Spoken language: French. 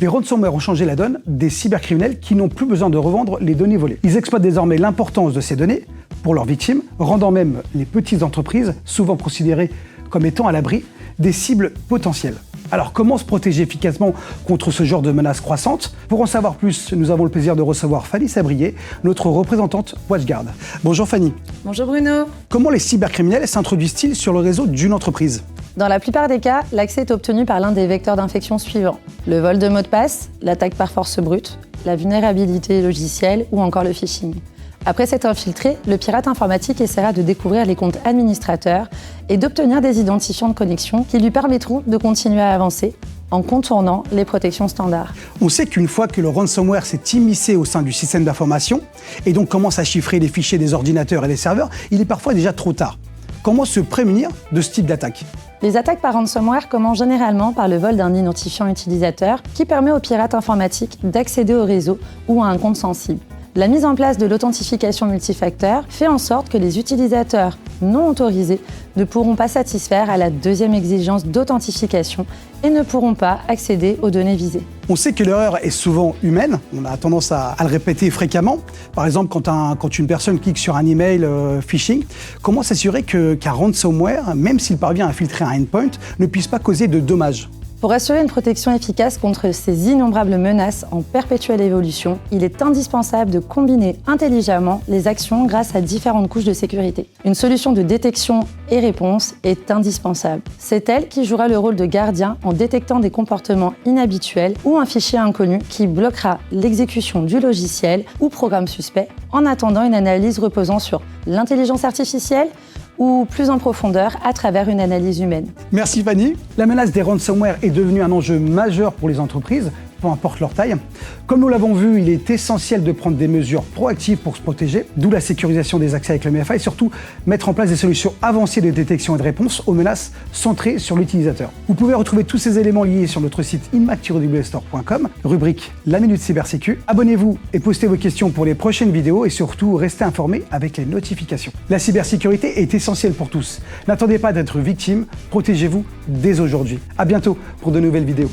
Les ransomware ont changé la donne des cybercriminels qui n'ont plus besoin de revendre les données volées. Ils exploitent désormais l'importance de ces données pour leurs victimes, rendant même les petites entreprises, souvent considérées comme étant à l'abri, des cibles potentielles. Alors comment se protéger efficacement contre ce genre de menaces croissantes? Pour en savoir plus, nous avons le plaisir de recevoir Fanny Sabrier, notre représentante WatchGuard. Bonjour Fanny. Bonjour Bruno. Comment les cybercriminels s'introduisent-ils sur le réseau d'une entreprise? Dans la plupart des cas, l'accès est obtenu par l'un des vecteurs d'infection suivants. Le vol de mots de passe, l'attaque par force brute, la vulnérabilité logicielle ou encore le phishing. Après s'être infiltré, le pirate informatique essaiera de découvrir les comptes administrateurs et d'obtenir des identifiants de connexion qui lui permettront de continuer à avancer en contournant les protections standards. On sait qu'une fois que le ransomware s'est immiscé au sein du système d'information et donc commence à chiffrer les fichiers des ordinateurs et des serveurs, il est parfois déjà trop tard. Comment se prémunir de ce type d'attaque? Les attaques par ransomware commencent généralement par le vol d'un identifiant utilisateur qui permet aux pirates informatiques d'accéder au réseau ou à un compte sensible. La mise en place de l'authentification multifacteur fait en sorte que les utilisateurs non autorisés ne pourront pas satisfaire à la deuxième exigence d'authentification et ne pourront pas accéder aux données visées. On sait que l'erreur est souvent humaine, on a tendance à le répéter fréquemment. Par exemple, quand une personne clique sur un email phishing, comment s'assurer qu'un ransomware, même s'il parvient à filtrer un endpoint, ne puisse pas causer de dommages? Pour assurer une protection efficace contre ces innombrables menaces en perpétuelle évolution, il est indispensable de combiner intelligemment les actions grâce à différentes couches de sécurité. Une solution de détection et réponse est indispensable. C'est elle qui jouera le rôle de gardien en détectant des comportements inhabituels ou un fichier inconnu qui bloquera l'exécution du logiciel ou programme suspect en attendant une analyse reposant sur l'intelligence artificielle ou plus en profondeur à travers une analyse humaine. Merci Fanny. La menace des ransomware est devenue un enjeu majeur pour les entreprises, peu importe leur taille. Comme nous l'avons vu, il est essentiel de prendre des mesures proactives pour se protéger, d'où la sécurisation des accès avec le MFA et surtout mettre en place des solutions avancées de détection et de réponse aux menaces centrées sur l'utilisateur. Vous pouvez retrouver tous ces éléments liés sur notre site inmac-store.com, rubrique La Minute Cybersécu. Abonnez-vous et postez vos questions pour les prochaines vidéos et surtout restez informés avec les notifications. La cybersécurité est essentielle pour tous. N'attendez pas d'être victime, protégez-vous dès aujourd'hui. À bientôt pour de nouvelles vidéos.